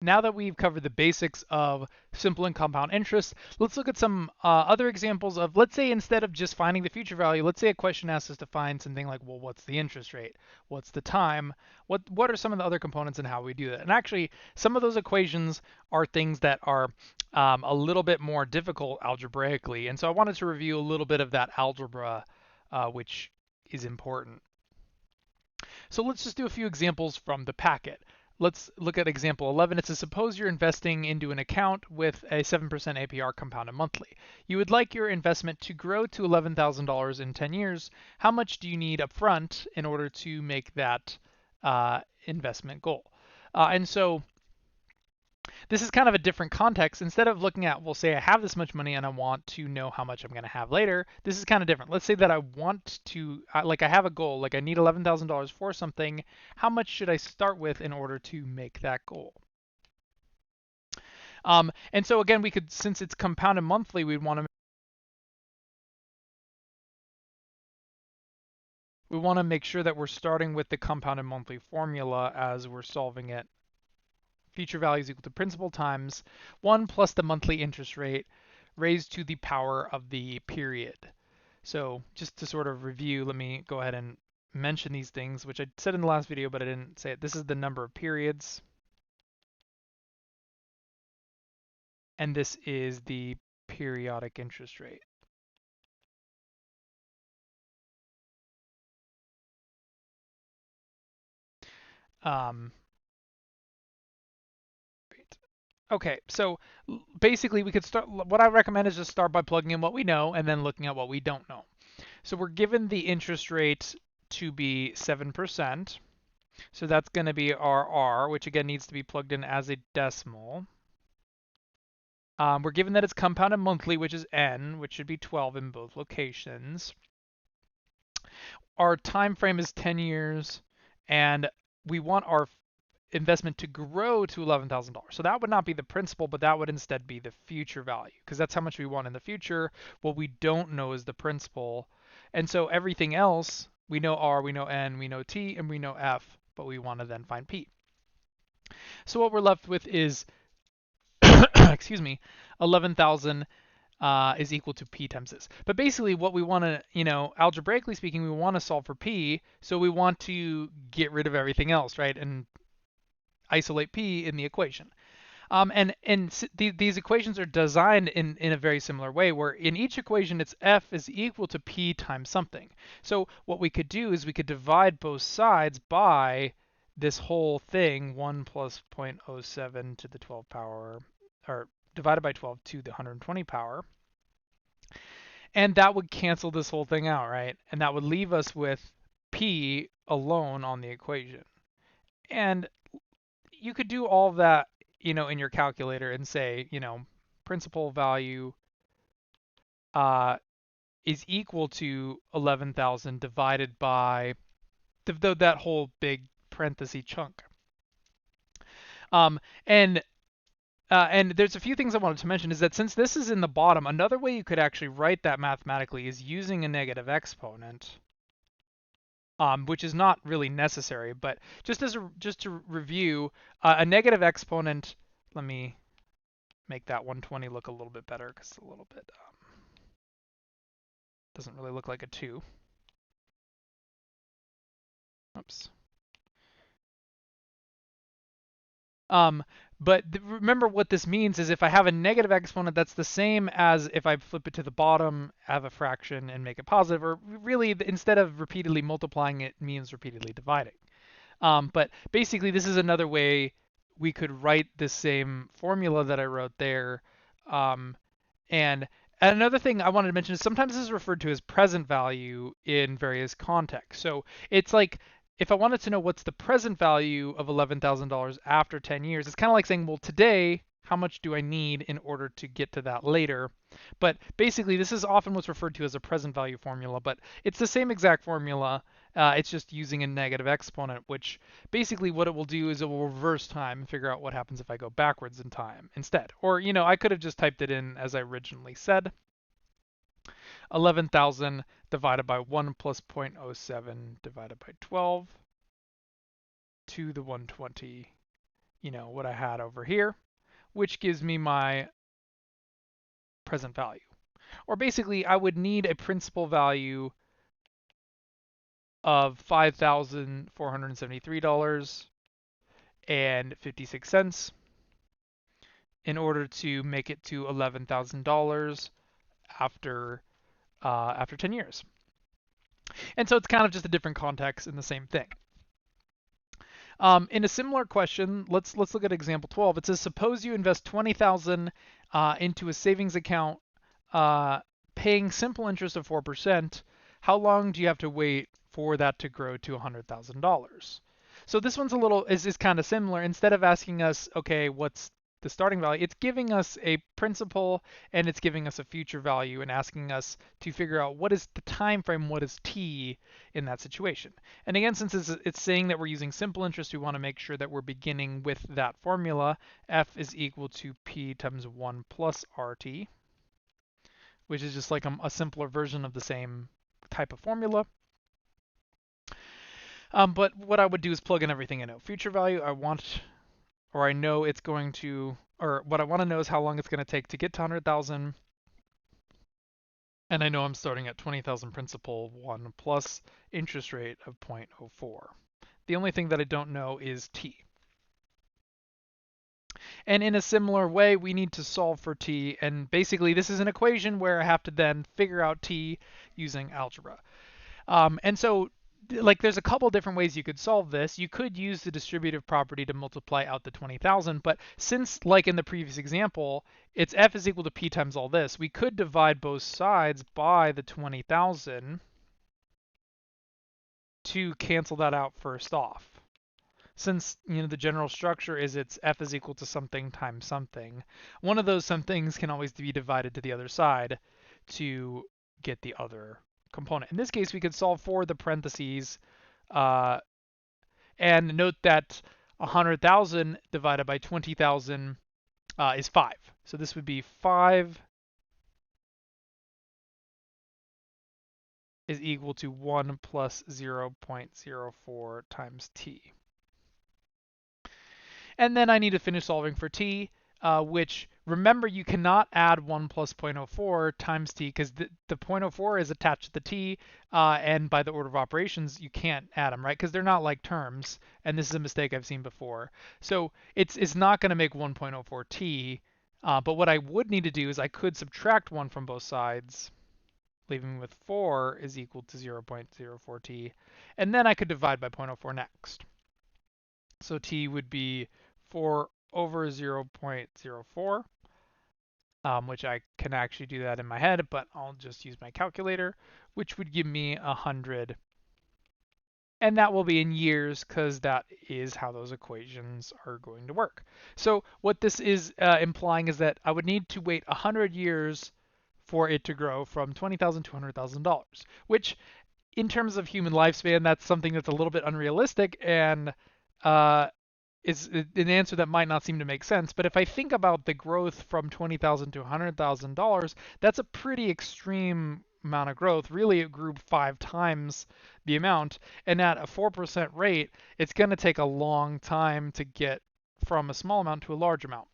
Now that we've covered the basics of simple and compound interest, let's look at some other examples of, let's say instead of just finding the future value, let's say a question asks us to find something like, well, what's the interest rate? What's the time? What are some of the other components and how we do that? And actually, some of those equations are things that are a little bit more difficult algebraically. And so I wanted to review a little bit of that algebra, which is important. So let's just do a few examples from the packet. Let's look at example 11. It says, suppose you're investing into an account with a 7% APR compounded monthly. You would like your investment to grow to $11,000 in 10 years. How much do you need upfront in order to make that investment goal? And so this is kind of a different context. Instead of looking at, well, say I have this much money and I want to know how much I'm going to have later, this is kind of different. Let's say that I want to, like I have a goal, like I need $11,000 for something. How much should I start with in order to make that goal? And so again, we could, since it's compounded monthly, we'd want to make sure that we're starting with the compounded monthly formula as we're solving it. Future value is equal to principal times 1 plus the monthly interest rate raised to the power of the period. So just to sort of review, let me go ahead and mention these things, which I said in the last video, but I didn't say it. This is the number of periods. And this is the periodic interest rate. Okay, so basically we could start, what I recommend is just start by plugging in what we know and then looking at what we don't know. So we're given the interest rate to be 7%. So that's going to be our R, which again needs to be plugged in as a decimal. We're given that it's compounded monthly, which is N, which should be 12 in both locations. Our time frame is 10 years, and we want our investment to grow to $11,000. So that would not be the principal, but that would instead be the future value, because that's how much we want in the future. What we don't know is the principal. And so everything else, we know R, we know N, we know T, and we know F, but we want to then find P. So what we're left with is, excuse me, 11,000 is equal to P times this. But basically what we want to, algebraically speaking, we want to solve for P. So we want to get rid of everything else, right? And isolate P in the equation. These equations are designed in a very similar way, where in each equation it's F is equal to P times something. So what we could do is we could divide both sides by this whole thing, 1 plus 0.07 to the 12 power, or divided by 12 to the 120 power. And that would cancel this whole thing out, right? And that would leave us with P alone on the equation. And you could do all of that, in your calculator and say, principal value is equal to 11,000 divided by that whole big parenthesis chunk. And there's a few things I wanted to mention is that since this is in the bottom, another way you could actually write that mathematically is using a negative exponent. Which is not really necessary, but just to review, a negative exponent. Let me make that 120 look a little bit better because a little bit doesn't really look like a 2. Oops. But remember what this means is if I have a negative exponent, that's the same as if I flip it to the bottom, have a fraction, and make it positive, or really instead of repeatedly multiplying, it means repeatedly dividing. But basically, this is another way we could write the same formula that I wrote there. And another thing I wanted to mention is sometimes this is referred to as present value in various contexts. So it's like if I wanted to know what's the present value of $11,000 after 10 years, it's kind of like saying, well, today, how much do I need in order to get to that later? But basically, this is often what's referred to as a present value formula, but it's the same exact formula. It's just using a negative exponent, which basically what it will do is it will reverse time and figure out what happens if I go backwards in time instead. Or, I could have just typed it in as I originally said. 11,000 divided by 1 plus 0.07 divided by 12 to the 120 what I had over here, which gives me my present value. Or basically, I would need a principal value of $5,473.56 in order to make it to $11,000 after 10 years. And so it's kind of just a different context in the same thing. In a similar question, let's look at example 12. It says, suppose you invest 20,000 into a savings account, paying simple interest of 4%. How long do you have to wait for that to grow to $100,000? So this one's is kind of similar. Instead of asking us, okay, what's the starting value, it's giving us a principal and it's giving us a future value and asking us to figure out what is the time frame, what is t in that situation. And again, since it's saying that we're using simple interest, we want to make sure that we're beginning with that formula. F is equal to p times 1 plus rt, which is just like a simpler version of the same type of formula. But what I would do is plug in everything I know. Future value, I know it's going to, or what I want to know is how long it's going to take to get to 100,000. And I know I'm starting at 20,000 principal 1 plus interest rate of 0.04. The only thing that I don't know is t. And in a similar way, we need to solve for t. And basically, this is an equation where I have to then figure out t using algebra. And so like there's a couple different ways you could solve this. You could use the distributive property to multiply out the 20,000, but since like in the previous example, it's f is equal to p times all this, we could divide both sides by the 20,000 to cancel that out first off. Since the general structure is it's f is equal to something times something, one of those somethings can always be divided to the other side to get the other component. In this case, we could solve for the parentheses, and note that 100,000 divided by 20,000 is 5. So this would be 5 is equal to 1 plus 0.04 times t. And then I need to finish solving for t, which remember you cannot add 1 plus 0.04 times t because the 0.04 is attached to the t, and by the order of operations you can't add them, right? Because they're not like terms, and this is a mistake I've seen before. So it's not going to make 1.04 t, but what I would need to do is I could subtract 1 from both sides, leaving me with 4 is equal to 0.04 t, and then I could divide by 0.04 next. So t would be 4 over 0.04, which I can actually do that in my head, but I'll just use my calculator, which would give me 100. And that will be in years because that is how those equations are going to work. So what this is implying is that I would need to wait 100 years for it to grow from $20,000 to $100,000, which in terms of human lifespan, that's something that's a little bit unrealistic and is an answer that might not seem to make sense. But if I think about the growth from $20,000 to $100,000, that's a pretty extreme amount of growth. Really, it grew 5 times the amount. And at a 4% rate, it's going to take a long time to get from a small amount to a large amount.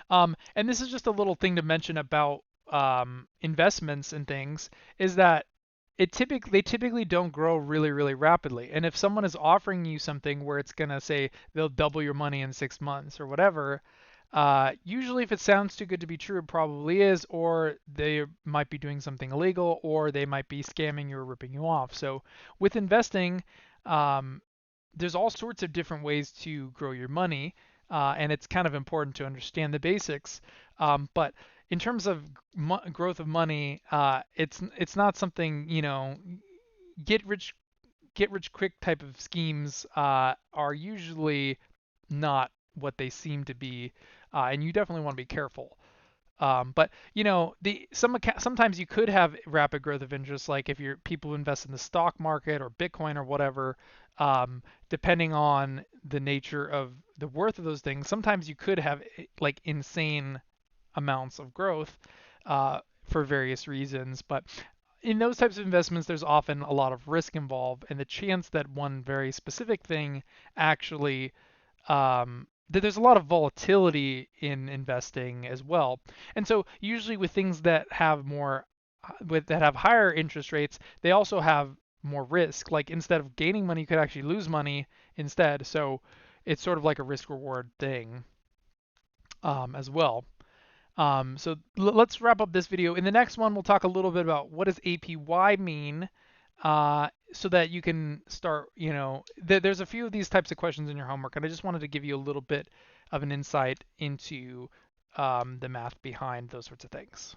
And this is just a little thing to mention about investments and things, is that they typically don't grow really, really rapidly. And if someone is offering you something where it's going to say they'll double your money in 6 months or whatever, usually if it sounds too good to be true, it probably is, or they might be doing something illegal, or they might be scamming you or ripping you off. So with investing, there's all sorts of different ways to grow your money, and it's kind of important to understand the basics. But in terms of growth of money, it's not something, get rich quick type of schemes are usually not what they seem to be, and you definitely want to be careful. But sometimes you could have rapid growth of interest, like if people who invest in the stock market or Bitcoin or whatever, depending on the nature of the worth of those things, sometimes you could have like insane amounts of growth for various reasons. But in those types of investments, there's often a lot of risk involved, and the chance that one very specific thing actually there's a lot of volatility in investing as well. And so usually with things that have more that have higher interest rates, they also have more risk. Like instead of gaining money, you could actually lose money instead. So it's sort of like a risk reward thing as well. So let's wrap up this video. In the next one, we'll talk a little bit about what does APY mean, so that you can start, there's a few of these types of questions in your homework, and I just wanted to give you a little bit of an insight into the math behind those sorts of things.